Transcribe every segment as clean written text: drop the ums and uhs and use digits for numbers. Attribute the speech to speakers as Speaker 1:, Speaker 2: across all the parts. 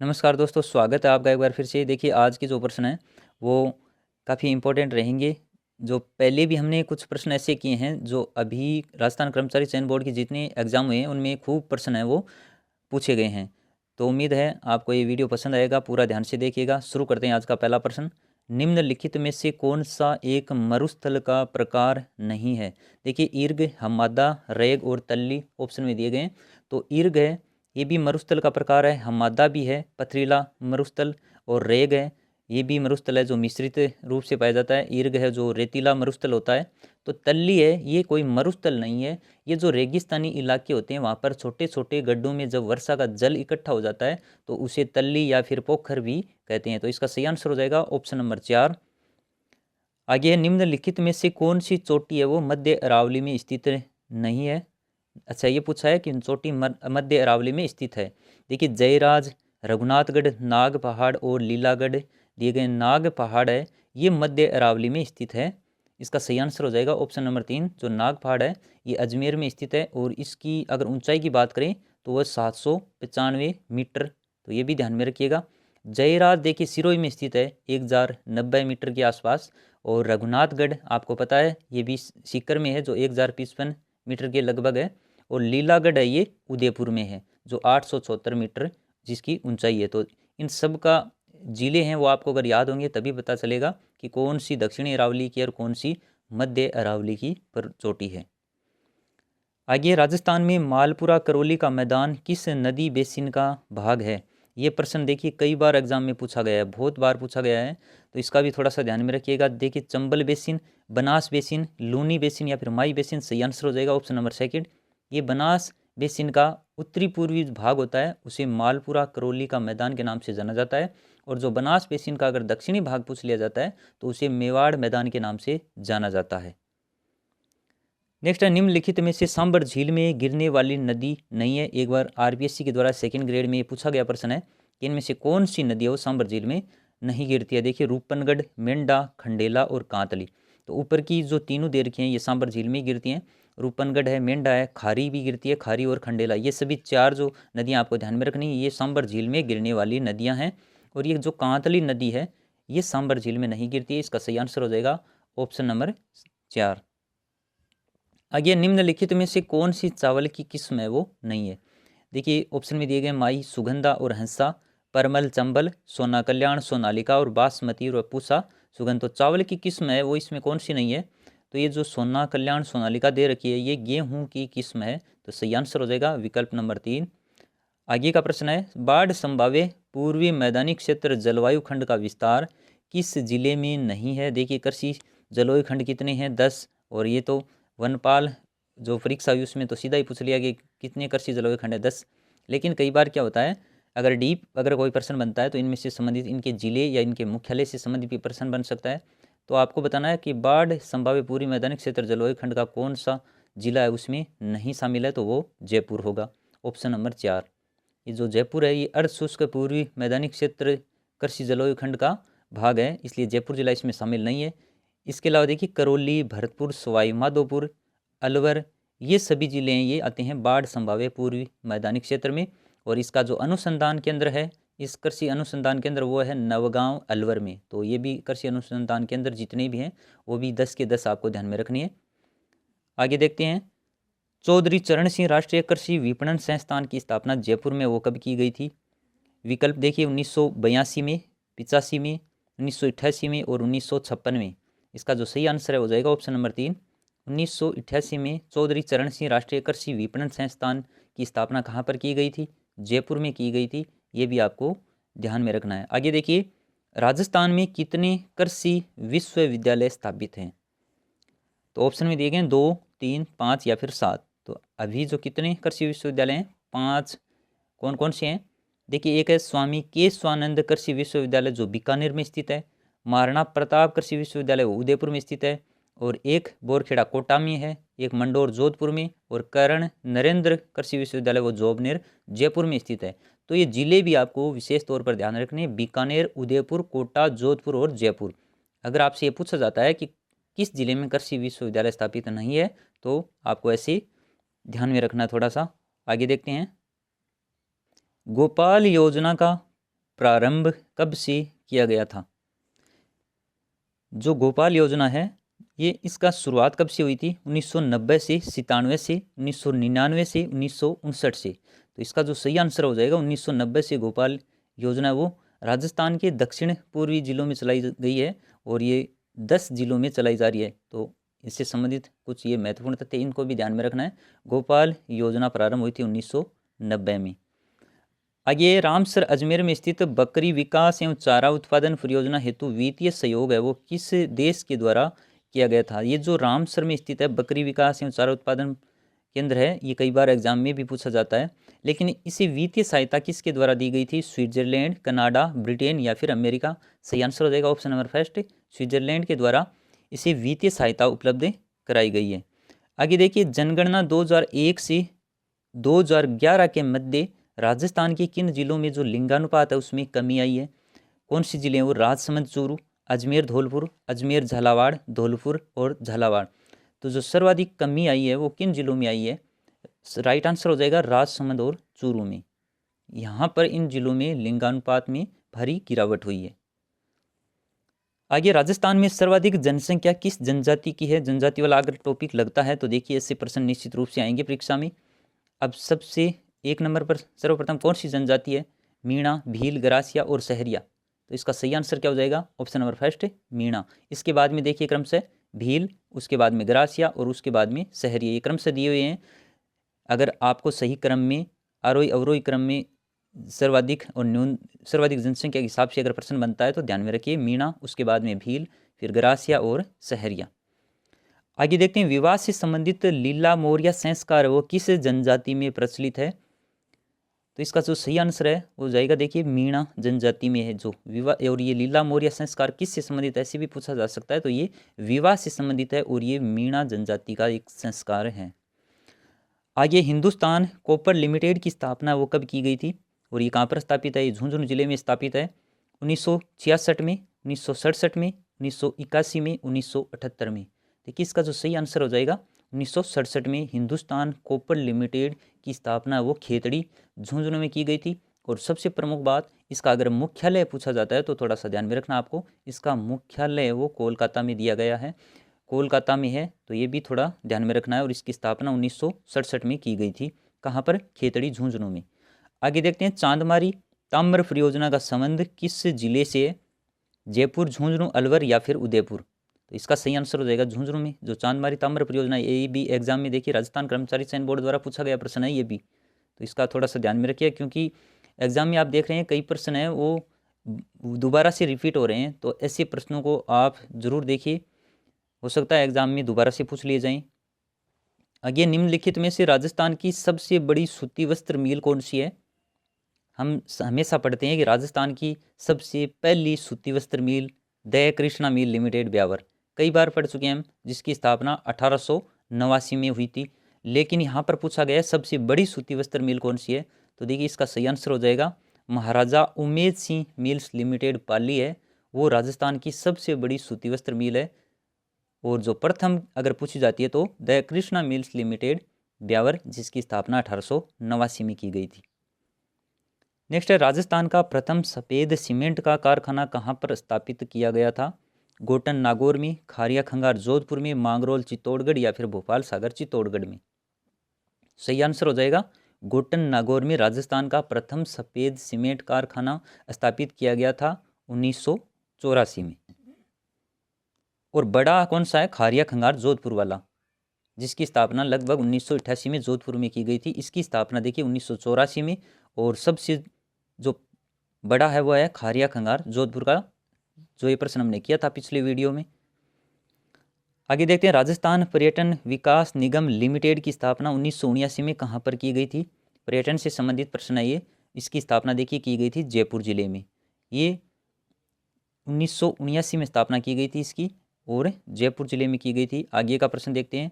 Speaker 1: नमस्कार दोस्तों, स्वागत है आपका एक बार फिर से। देखिए, आज के जो प्रश्न हैं वो काफ़ी इम्पोर्टेंट रहेंगे। जो पहले भी हमने कुछ प्रश्न ऐसे किए हैं जो अभी राजस्थान कर्मचारी चयन बोर्ड के जितने एग्ज़ाम हुए हैं उनमें खूब प्रश्न हैं वो पूछे गए हैं। तो उम्मीद है आपको ये वीडियो पसंद आएगा, पूरा ध्यान से देखिएगा। शुरू करते हैं आज का पहला प्रश्न। निम्नलिखित में से कौन सा एक मरुस्थल का प्रकार नहीं है? देखिए, ईर्ग, हमादा, रेग और तल्ली ऑप्शन में दिए गए हैं। तो ईर्ग है, ये भी मरुस्थल का प्रकार है। हमादा भी है पथरीला मरुस्थल, और रेग है, ये भी मरुस्थल है जो मिश्रित रूप से पाया जाता है। ईर्ग है जो रेतीला मरुस्थल होता है। तो तल्ली है, ये कोई मरुस्थल नहीं है। ये जो रेगिस्तानी इलाके होते हैं वहाँ पर छोटे छोटे गड्ढों में जब वर्षा का जल इकट्ठा हो जाता है तो उसे तल्ली या फिर पोखर भी कहते हैं। तो इसका सही आंसर हो जाएगा ऑप्शन नंबर 4। आगे है, निम्नलिखित में से कौन सी चोटी है वो मध्य अरावली में स्थित नहीं है? अच्छा, ये पूछा है कि चोटी मध्य अरावली में स्थित है। देखिए, जयराज, रघुनाथगढ़, नाग पहाड़ और लीलागढ़ दिए गए। नाग पहाड़ है, ये मध्य अरावली में स्थित है। इसका सही आंसर हो जाएगा ऑप्शन नंबर 3। जो नाग पहाड़ है ये अजमेर में स्थित है और इसकी अगर ऊंचाई की बात करें तो वह 795 मीटर। तो ये भी ध्यान में रखिएगा। जयराज देखिए सिरोही में स्थित है, 1090 मीटर के आसपास। और रघुनाथगढ़ आपको पता है ये भी सीकर में है जो 1055 मीटर के लगभग है। और लीलागढ़ है ये उदयपुर में है जो 874 मीटर जिसकी ऊंचाई है। तो इन सब का जिले हैं वो आपको अगर याद होंगे तभी पता चलेगा कि कौन सी दक्षिणी अरावली की और कौन सी मध्य अरावली की पर चोटी है। आगे, राजस्थान में मालपुरा करौली का मैदान किस नदी बेसिन का भाग है? ये प्रश्न देखिए कई बार एग्जाम में पूछा गया है, बहुत बार पूछा गया है। तो इसका भी थोड़ा सा ध्यान में रखिएगा। देखिए, Chambal basin, Banas basin, Luni basin या फिर माई बेसिन। सही आंसर हो जाएगा ऑप्शन नंबर 2। ये बनास बेसिन का उत्तरी पूर्वी भाग होता है उसे मालपुरा करौली का मैदान के नाम से जाना जाता है। और जो बनास बेसिन का अगर दक्षिणी भाग पूछ लिया जाता है तो उसे मेवाड़ मैदान के नाम से जाना जाता है। नेक्स्ट है, निम्नलिखित में से सांबर झील में गिरने वाली नदी नहीं है। एक बार आरपीएससी के द्वारा सेकंड ग्रेड में ये पूछा गया प्रश्न है कि इनमें से कौन सी नदी है वो सांबर झील में नहीं गिरती है। देखिए, रूपनगढ़, मेंढा, खंडेला और कांतली। तो ऊपर की जो तीनों दे रखी हैं ये सांबर झील में गिरती हैं। रूपनगढ़ है, मेंढा है, खारी भी गिरती है, खारी और खंडेला। ये सभी चार जो नदियाँ आपको ध्यान में रखनी है ये सांबर झील में गिरने वाली नदियाँ हैं। और ये जो कांतली नदी है ये सांबर झील में नहीं गिरती है। इसका सही आंसर हो जाएगा ऑप्शन नंबर 4। आगे, निम्नलिखित में से कौन सी चावल की किस्म है वो नहीं है? देखिए, ऑप्शन में दिए गए माई, सुगंधा और हंसा, परमल, चंबल, सोना कल्याण, सोनालिका और बासमती और पूसा सुगंध। तो चावल की किस्म है वो इसमें कौन सी नहीं है? तो ये जो सोना कल्याण, सोनालिका दे रखी है ये गेहूं की किस्म है। तो सही आंसर हो जाएगा विकल्प नंबर 3। आगे का प्रश्न है, बाढ़ संभाव्य पूर्वी मैदानी क्षेत्र जलवायु खंड का विस्तार किस जिले में नहीं है? देखिए, कृषि जलवायु खंड कितने हैं? 10। और ये तो वनपाल जो परीक्षा हुई उसमें तो सीधा ही पूछ लिया कि कितने कृषि जलवायु खंड है? 10। लेकिन कई बार क्या होता है, अगर कोई प्रश्न बनता है तो इनमें से संबंधित इनके जिले या इनके मुख्यालय से संबंधित भी प्रश्न बन सकता है। तो आपको बताना है कि बाढ़ संभाव्य पूर्वी मैदानी क्षेत्र जलवायु खंड का कौन सा जिला है उसमें नहीं शामिल है, तो वो जयपुर होगा ऑप्शन नंबर 4। ये जो जयपुर है ये अर्ध शुष्क पूर्वी मैदानी क्षेत्र कृषि जलवायु खंड का भाग है, इसलिए जयपुर जिला इसमें शामिल नहीं है। इसके अलावा देखिए, करौली, भरतपुर, सवाई माधोपुर, अलवर, ये सभी जिले हैं ये आते हैं बाढ़ संभाव्य पूर्वी मैदानी क्षेत्र में। और इसका जो अनुसंधान केंद्र है, इस कृषि अनुसंधान केंद्र वो है नवगांव, अलवर में। तो ये भी कृषि अनुसंधान केंद्र जितने भी हैं वो भी 10 के 10 आपको ध्यान में रखनी है। आगे देखते हैं, चौधरी चरण सिंह राष्ट्रीय कृषि विपणन संस्थान की स्थापना जयपुर में वो कब की गई थी? विकल्प देखिए, 1982 में, 85 में, 1988 में और 1956 में। इसका जो सही आंसर है हो जाएगा ऑप्शन नंबर 3। 1988 में चौधरी चरण सिंह राष्ट्रीय कृषि विपणन संस्थान की स्थापना कहाँ पर की गई थी? जयपुर में की गई थी। ये भी आपको ध्यान में रखना है। आगे देखिए, राजस्थान में कितने कृषि विश्वविद्यालय स्थापित हैं? तो ऑप्शन में दिए गए 2, 3, 5 या फिर 7। तो अभी जो कितने कृषि विश्वविद्यालय हैं? 5। कौन कौन से हैं? देखिए, एक है स्वामी केशवानंद कृषि विश्वविद्यालय जो बीकानेर में स्थित है। महाराणा प्रताप कृषि विश्वविद्यालय उदयपुर में स्थित है। और एक बोरखेड़ा कोटा में है, एक मंडोर जोधपुर में, और कर्ण नरेंद्र कृषि विश्वविद्यालय वो जोबनेर जयपुर में स्थित है। तो ये जिले भी आपको विशेष तौर पर ध्यान रखने हैं, बीकानेर, उदयपुर, कोटा, जोधपुर और जयपुर। अगर आपसे ये पूछा जाता है कि किस जिले में कृषि विश्वविद्यालय स्थापित नहीं है तो आपको ऐसे ध्यान में रखना है थोड़ा सा। आगे देखते हैं, गोपाल योजना का प्रारंभ कब से किया गया था? जो गोपाल योजना है ये इसका शुरुआत कब से हुई थी? 1990 से, 97 से, 1999 से, 1959 से। तो इसका जो सही आंसर हो जाएगा 1990 से गोपाल योजना वो राजस्थान के दक्षिण पूर्वी जिलों में चलाई गई है और ये 10 जिलों में चलाई जा रही है। तो इससे संबंधित कुछ ये महत्वपूर्ण तथ्य इनको भी ध्यान में रखना है। गोपाल योजना प्रारंभ हुई थी 1990 में। आगे रामसर अजमेर में स्थित बकरी विकास एवं चारा उत्पादन परियोजना हेतु वित्तीय सहयोग है वो किस देश के द्वारा किया गया था? ये जो रामसर में स्थित है बकरी विकास एवं चारा उत्पादन केंद्र है, ये कई बार एग्जाम में भी पूछा जाता है, लेकिन इसे वित्तीय सहायता किसके द्वारा दी गई थी? स्विट्जरलैंड, कनाडा, ब्रिटेन या फिर अमेरिका? सही आंसर हो जाएगा ऑप्शन नंबर फर्स्ट, स्विट्जरलैंड के द्वारा इसे वित्तीय सहायता उपलब्ध कराई गई है। आगे देखिए, जनगणना 2001 से 2011 के मध्य राजस्थान के किन जिलों में जो लिंगानुपात है उसमें कमी आई है? कौन सी जिले हैं वो? राजसमंद, चूरू, अजमेर, धौलपुर, अजमेर, झालावाड़, धौलपुर और झालावाड़। तो जो सर्वाधिक कमी आई है वो किन जिलों में आई है? राइट आंसर हो जाएगा राजसमंद और चूरू में। यहाँ पर इन जिलों में लिंगानुपात में भारी गिरावट हुई है। आगे, राजस्थान में सर्वाधिक जनसंख्या किस जनजाति की है? जनजाति वाला अगर टॉपिक लगता है तो देखिए इससे प्रश्न निश्चित रूप से आएंगे परीक्षा में। अब सबसे एक नंबर पर सर्वप्रथम कौन सी जनजाति है? मीणा, भील, गरासिया और सहरिया। तो इसका सही आंसर क्या हो जाएगा? Option number first Meena. इसके बाद में देखिए क्रम से भील, उसके बाद में गरासिया और उसके बाद में सहरिया, ये क्रम से दिए हुए हैं। अगर आपको सही क्रम में आरोही अवरोही क्रम में सर्वाधिक और सर्वाधिक जनसंख्या के हिसाब से अगर प्रश्न बनता है तो ध्यान में रखिए मीणा, उसके बाद में भील, फिर गरासिया और सहरिया। आगे देखते हैं, विवाह से संबंधित लीला मोरिया संस्कार वो किस जनजाति में प्रचलित है? तो इसका जो सही आंसर है वो जाएगा देखिए मीणा जनजाति में है जो विवाह। और ये लीला मोरिया संस्कार किससे संबंधित है ऐसे भी पूछा जा सकता है, तो ये विवाह से संबंधित है और ये मीणा जनजाति का एक संस्कार है। आगे, हिंदुस्तान कॉपर लिमिटेड की स्थापना वो कब की गई थी और ये कहाँ पर स्थापित है? ये झुंझुनू जिले में स्थापित है। 1966 में, 1967 में, 1981 में, 1978 में। देखिए इसका जो सही आंसर हो जाएगा 1967 में हिंदुस्तान कॉपर लिमिटेड की स्थापना वो खेतड़ी झुंझुनू में की गई थी। और सबसे प्रमुख बात, इसका अगर मुख्यालय पूछा जाता है तो थोड़ा सा ध्यान में रखना आपको, इसका मुख्यालय वो कोलकाता में दिया गया है, कोलकाता में है, तो ये भी थोड़ा ध्यान में रखना है। और इसकी स्थापना 1967 में की गई थी। कहाँ पर? खेतड़ी झुंझुनू में। आगे देखते हैं, चांदमारी ताम्र परियोजना का संबंध किस जिले से है? जयपुर, झुंझुनू, अलवर या फिर उदयपुर? तो इसका सही आंसर हो जाएगा झुंझुनू में। जो चांदमारी ताम्र परियोजना, ये भी एग्जाम में देखिए राजस्थान कर्मचारी चयन बोर्ड द्वारा पूछा गया प्रश्न है ये भी, तो इसका थोड़ा सा ध्यान में रखिए क्योंकि एग्जाम में आप देख रहे हैं कई प्रश्न हैं वो दोबारा से रिपीट हो रहे हैं, तो ऐसे प्रश्नों को आप जरूर देखिए, हो सकता है एग्जाम में दोबारा से पूछ लिए जाएं। आगे, निम्नलिखित में से राजस्थान की सबसे बड़ी सूती वस्त्र मिल कौन सी है? हम हमेशा पढ़ते हैं कि राजस्थान की सबसे पहली सूती वस्त्र मिल दया कृष्णा मिल लिमिटेड ब्यावर, कई बार पढ़ चुके हैं हम, जिसकी स्थापना 1889 में हुई थी। लेकिन यहाँ पर पूछा गया सबसे बड़ी सूती वस्त्र मिल कौन सी है, तो देखिए इसका सही आंसर हो जाएगा महाराजा उमेद सिंह मिल्स लिमिटेड पाली है, वो राजस्थान की सबसे बड़ी सूती वस्त्र मिल है। और जो प्रथम अगर पूछी जाती है तो दया कृष्णा मिल्स लिमिटेड ब्यावर, जिसकी स्थापना 1889 में की गई थी। नेक्स्ट है, राजस्थान का प्रथम सफ़ेद सीमेंट का कारखाना कहाँ पर स्थापित किया गया था? गोटन नागौर में, खारिया खंगार जोधपुर में, मांगरोल चित्तौड़गढ़ या फिर भोपाल सागर चित्तौड़गढ़ में? सही आंसर हो जाएगा गोटन नागौर में राजस्थान का प्रथम सफ़ेद सीमेंट कारखाना स्थापित किया गया था 1984 में। और बड़ा कौन सा है? खारिया खंगार जोधपुर वाला, जिसकी स्थापना लगभग 1988 में जोधपुर में की गई थी। इसकी स्थापना देखिए 1984 में। और सबसे जो बड़ा है वो है खारिया खंगार जोधपुर का, जो ये प्रश्न हमने किया था पिछले वीडियो में। आगे देखते हैं, राजस्थान पर्यटन विकास निगम लिमिटेड की स्थापना 1979 में कहाँ पर की गई थी? पर्यटन से संबंधित प्रश्न है ये। इसकी स्थापना देखिए की गई थी जयपुर जिले में। ये 1979 में स्थापना की गई थी इसकी और जयपुर जिले में की गई थी। आगे का प्रश्न देखते हैं,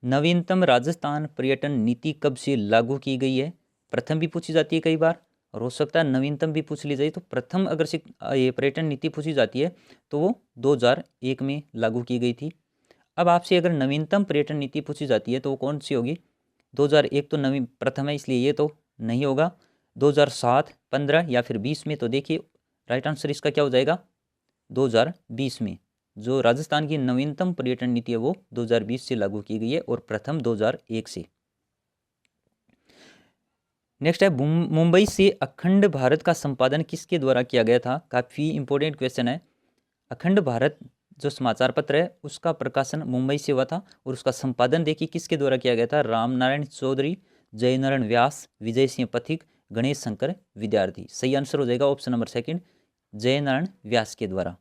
Speaker 1: नवीनतम राजस्थान पर्यटन नीति कब से लागू की गई है? प्रथम भी पूछी जाती है कई बार, और हो सकता है नवीनतम भी पूछ ली जाए। तो प्रथम अगर से ये पर्यटन नीति पूछी जाती है तो वो 2001 में लागू की गई थी। अब आपसे अगर नवीनतम पर्यटन नीति पूछी जाती है तो वो कौन सी होगी? 2001 तो नवीन प्रथम है, इसलिए ये तो नहीं होगा। 2007, 15 या फिर 20 में? तो देखिए राइट आंसर इसका क्या हो जाएगा, 2020 में। जो राजस्थान की नवीनतम पर्यटन नीति है वो 2020 से लागू की गई है और प्रथम 2001 से। नेक्स्ट है, मुंबई से अखंड भारत का संपादन किसके द्वारा किया गया था? काफ़ी इंपॉर्टेंट क्वेश्चन है। अखंड भारत जो समाचार पत्र है उसका प्रकाशन मुंबई से हुआ था और उसका संपादन देखिए किसके द्वारा किया गया था? राम नारायण चौधरी, जयनारायण व्यास, विजय सिंह पथिक, गणेश शंकर विद्यार्थी। सही आंसर हो जाएगा ऑप्शन नंबर सेकंड, जयनारायण व्यास के द्वारा।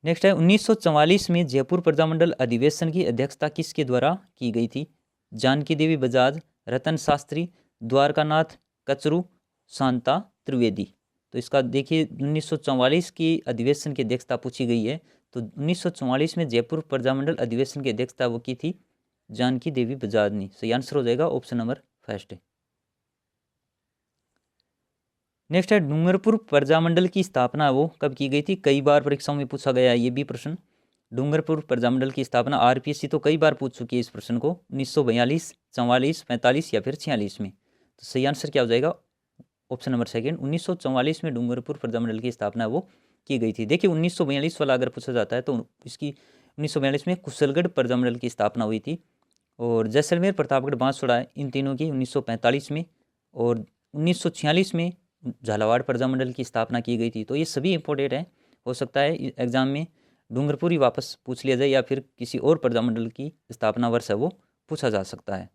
Speaker 1: नेक्स्ट है, 1944 में जयपुर प्रजामंडल अधिवेशन की अध्यक्षता किसके द्वारा की गई थी? जानकी देवी बजाज, रतन शास्त्री, द्वारकानाथ कचरू, शांता त्रिवेदी। तो इसका देखिए 1944 की अधिवेशन की अध्यक्षता पूछी गई है, तो 1944 में जयपुर प्रजामंडल अधिवेशन की अध्यक्षता वो की थी जानकी देवी बजाज ने। सही आंसर हो जाएगा ऑप्शन नंबर फर्स्ट। नेक्स्ट है, डूंगरपुर प्रजामंडल की स्थापना वो कब की गई थी? कई बार परीक्षाओं में पूछा गया है ये भी प्रश्न। डूंगरपुर प्रजामंडल की स्थापना आरपीएससी तो कई बार पूछ चुकी है इस प्रश्न को, 1942, 44, 45 या फिर 46 में। तो सही आंसर क्या हो जाएगा ऑप्शन नंबर सेकंड, 1944 में डूंगरपुर प्रजामंडल की स्थापना वो की गई थी। देखिए 1942 वाला अगर पूछा जाता है तो इसकी 1942 में कुशलगढ़ प्रजामंडल की स्थापना हुई थी और जैसलमेर, प्रतापगढ़, बांसवाड़ा इन तीनों की 1945 में और 1946 में झालावाड़ प्रजामंडल की स्थापना की गई थी। तो ये सभी इंपॉर्टेंट हैं, हो सकता है एग्जाम में डूंगरपुर ही वापस पूछ लिया जाए या फिर किसी और प्रजामंडल की स्थापना वर्ष है वो पूछा जा सकता है।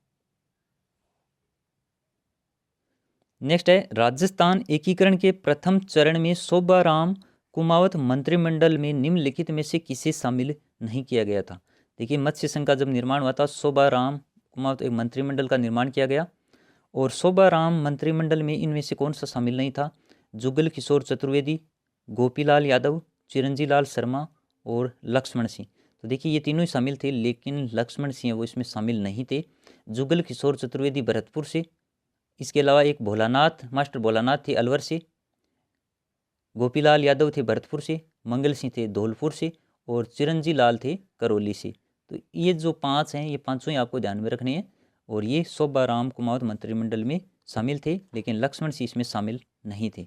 Speaker 1: नेक्स्ट है, राजस्थान एकीकरण के प्रथम चरण में शोभाराम कुमावत मंत्रिमंडल में निम्नलिखित में से किसे शामिल नहीं किया गया था? देखिए मत्स्य संघ का जब निर्माण हुआ था शोभाराम कुमावत एक मंत्रिमंडल का निर्माण किया गया और शोभाराम मंत्रिमंडल में इनमें से कौन सा शामिल नहीं था? जुगल किशोर चतुर्वेदी, गोपीलाल यादव, चिरंजी लाल शर्मा और लक्ष्मण सिंह। तो देखिए ये तीनों ही शामिल थे लेकिन लक्ष्मण सिंह वो इसमें शामिल नहीं थे। जुगल किशोर चतुर्वेदी भरतपुर से, इसके अलावा एक भोलानाथ मास्टर भोलानाथ थे अलवर से, गोपीलाल यादव थे भरतपुर से, मंगल सिंह थे धौलपुर से और चिरंजी लाल थे करौली से। तो ये जो पांच हैं ये पांचों ही आपको ध्यान में रखने हैं और ये शोभाराम कुमावत मंत्रिमंडल में शामिल थे लेकिन लक्ष्मण सिंह इसमें शामिल नहीं थे।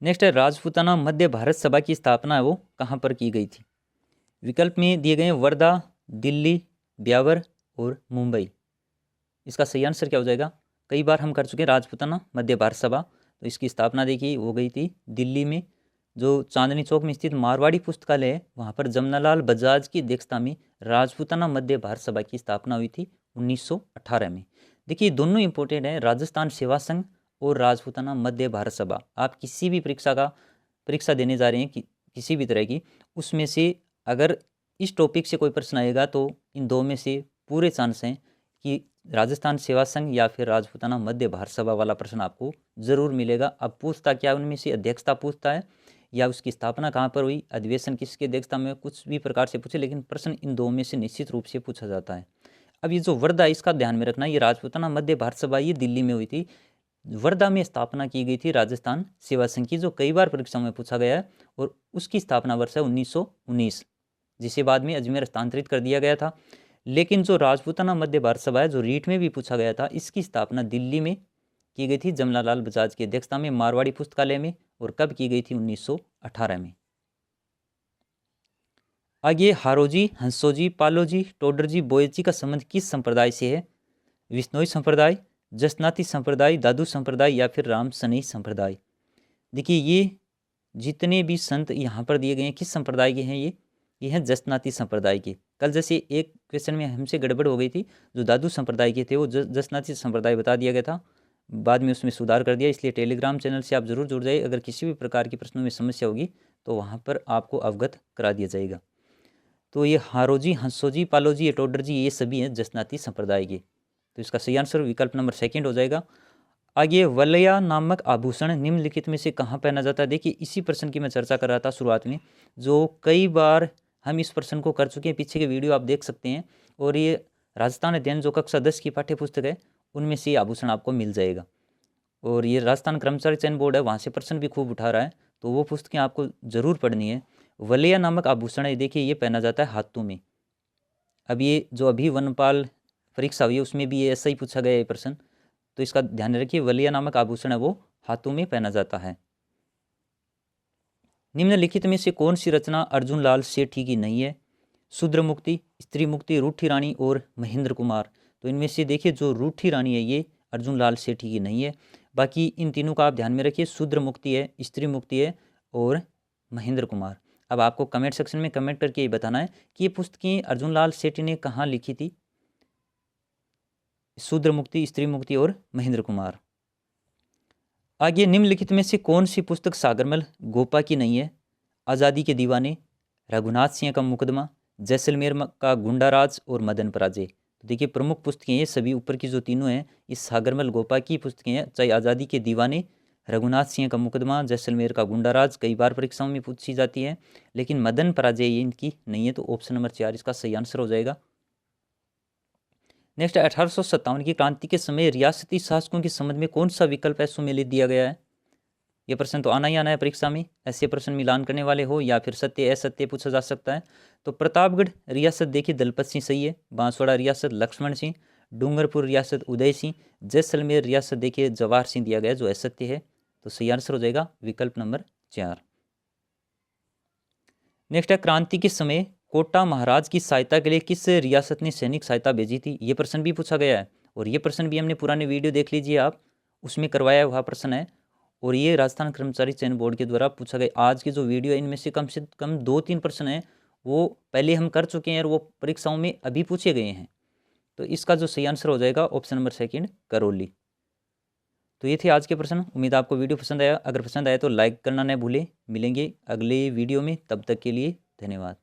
Speaker 1: नेक्स्ट है, राजपूताना मध्य भारत सभा की स्थापना है वो कहाँ पर की गई थी? विकल्प में दिए गए वर्धा, दिल्ली, ब्यावर और मुंबई। इसका सही आंसर क्या हो जाएगा? कई बार हम कर चुके हैं राजपूताना मध्य भारत सभा, तो इसकी स्थापना देखिए हो गई थी दिल्ली में, जो चांदनी चौक में स्थित मारवाड़ी पुस्तकालय है वहाँ पर जमनालाल बजाज की अध्यक्षता में राजपूताना मध्य भारत सभा की स्थापना हुई थी 1918 में। देखिए दोनों इंपॉर्टेंट हैं, राजस्थान सेवा संघ और राजपूताना मध्य भारत सभा। आप किसी भी परीक्षा देने जा रहे हैं किसी भी तरह की, उसमें से अगर इस टॉपिक से कोई प्रश्न आएगा तो इन दो में से पूरे चांस हैं कि राजस्थान सेवा संघ या फिर राजपूताना मध्य भारत सभा वाला प्रश्न आपको जरूर मिलेगा। अब पूछता क्या उनमें से अध्यक्षता पूछता है या उसकी स्थापना कहाँ पर हुई, अधिवेशन किसकी अध्यक्षता में, कुछ भी प्रकार से पूछे लेकिन प्रश्न इन दो में से निश्चित रूप से पूछा जाता है। अब ये जो वर्धा इसका ध्यान में रखना, ये राजपूताना मध्य भारत सभा ये दिल्ली में हुई थी, वर्धा में स्थापना की गई थी राजस्थान सेवा संघ की, जो कई बार परीक्षा में पूछा गया है और उसकी स्थापना वर्ष है 1919, जिसे बाद में अजमेर हस्तांतरित कर दिया गया था। लेकिन जो राजपूताना मध्य भारत सभा है जो रीट में भी पूछा गया था, इसकी स्थापना दिल्ली में की गई थी जमनालाल बजाज की अध्यक्षता में मारवाड़ी पुस्तकालय में, और कब की गई थी 1918 में। आगे, हारोजी, हंसोजी, पालोजी, टोडरजी, बोयजी का संबंध किस संप्रदाय से है? विश्नोई संप्रदाय, जसनाती संप्रदाय, दादू संप्रदाय या फिर राम सनई संप्रदाय। देखिए ये जितने भी संत यहाँ पर दिए गए हैं किस संप्रदाय के हैं? ये हैं जसनाती संप्रदाय के। कल जैसे एक क्वेश्चन में हमसे गड़बड़ हो गई थी, जो दादू संप्रदाय के थे वो जसनाती संप्रदाय बता दिया गया था, बाद में उसमें सुधार कर दिया। इसलिए टेलीग्राम चैनल से आप जरूर जुड़ जाइए, अगर किसी भी प्रकार की प्रश्नों में समस्या होगी तो वहाँ पर आपको अवगत करा दिया जाएगा। तो ये हारोजी, हंसोजी, पालोजी, टोडरजी ये सभी हैं जसनाती संप्रदाय के। तो इसका सही आंसर विकल्प नंबर सेकंड हो जाएगा। आगे, वलया नामक आभूषण निम्नलिखित में से कहाँ पहना जाता है? देखिए इसी प्रश्न की मैं चर्चा कर रहा था शुरुआत में, जो कई बार हम इस प्रश्न को कर चुके हैं, पीछे के वीडियो आप देख सकते हैं। और ये राजस्थान अध्ययन जो कक्षा 10 की पाठ्य पुस्तक है उनमें से आभूषण आपको मिल जाएगा। और ये राजस्थान कर्मचारी चयन बोर्ड है, वहाँ से प्रश्न भी खूब उठा रहा है, तो वो पुस्तकें आपको जरूर पढ़नी है। वलया नामक आभूषण है, देखिए ये पहना जाता है हाथों में। अब ये जो अभी वनपाल परीक्षा हुई है उसमें भी ये ऐसा ही पूछा गया है प्रश्न, तो इसका ध्यान रखिए। वलिया नामक आभूषण है वो हाथों में पहना जाता है। निम्नलिखित में से कौन सी रचना अर्जुन लाल सेठी की नहीं है? शूद्र मुक्ति, स्त्री मुक्ति, रूठी रानी और महेंद्र कुमार। तो इनमें से देखिए जो रूठी रानी है ये अर्जुन लाल सेठी की नहीं है। बाकी इन तीनों का आप ध्यान में रखिए, शूद्र मुक्ति है, स्त्री मुक्ति है और महेंद्र कुमार। अब आपको कमेंट सेक्शन में कमेंट करके ये बताना है कि ये पुस्तकें अर्जुन लाल सेठी ने कहाँ लिखी थी, शूद्र मुक्ति, स्त्री मुक्ति और महेंद्र कुमार। आगे निम्नलिखित में से कौन सी पुस्तक सागरमल गोपा की नहीं है? आज़ादी के दीवाने, रघुनाथ सिंह का मुकदमा, जैसलमेर का गुंडाराज और मदन पराजय। तो देखिए प्रमुख पुस्तकें ये सभी ऊपर की जो तीनों हैं इस सागरमल गोपा की पुस्तकें हैं, चाहे आज़ादी के दीवाने, रघुनाथ सिंह का मुकदमा, जैसलमेर का गुंडाराज कई बार परीक्षाओं में पूछी जाती है, लेकिन मदन पराजय ये इनकी नहीं है। तो ऑप्शन नंबर 4 इसका सही आंसर हो जाएगा। नेक्स्ट 1857 की क्रांति के समय रियासती शासकों के संबंध में कौन सा विकल्प है सुमेलित दिया गया है? ये प्रश्न तो आना ही आना है परीक्षा में, ऐसे प्रश्न मिलान करने वाले हो या फिर सत्य असत्य पूछा जा सकता है। तो प्रतापगढ़ रियासत देखिए दलपत सिंह सही है, बांसवाड़ा रियासत लक्ष्मण सिंह, डूंगरपुर रियासत उदय सिंह, जैसलमेर रियासत देखिए जवाहर सिंह दिया गया जो असत्य है। तो सही आंसर हो जाएगा विकल्प नंबर 4। नेक्स्ट है क्रांति के समय कोटा महाराज की सहायता के लिए किस रियासत ने सैनिक सहायता भेजी थी? ये प्रश्न भी पूछा गया है और ये प्रश्न भी हमने पुराने वीडियो देख लीजिए आप, उसमें करवाया हुआ प्रश्न है और ये राजस्थान कर्मचारी चयन बोर्ड के द्वारा पूछा गया। आज की जो वीडियो है इनमें से कम 2-3 प्रश्न हैं वो पहले हम कर चुके हैं और वो परीक्षाओं में अभी पूछे गए हैं। तो इसका जो सही आंसर हो जाएगा ऑप्शन नंबर 2 करौली। तो ये थे आज के प्रश्न। उम्मीद आपको वीडियो पसंद आया, अगर पसंद आया तो लाइक करना न भूलें। मिलेंगे अगले वीडियो में, तब तक के लिए धन्यवाद।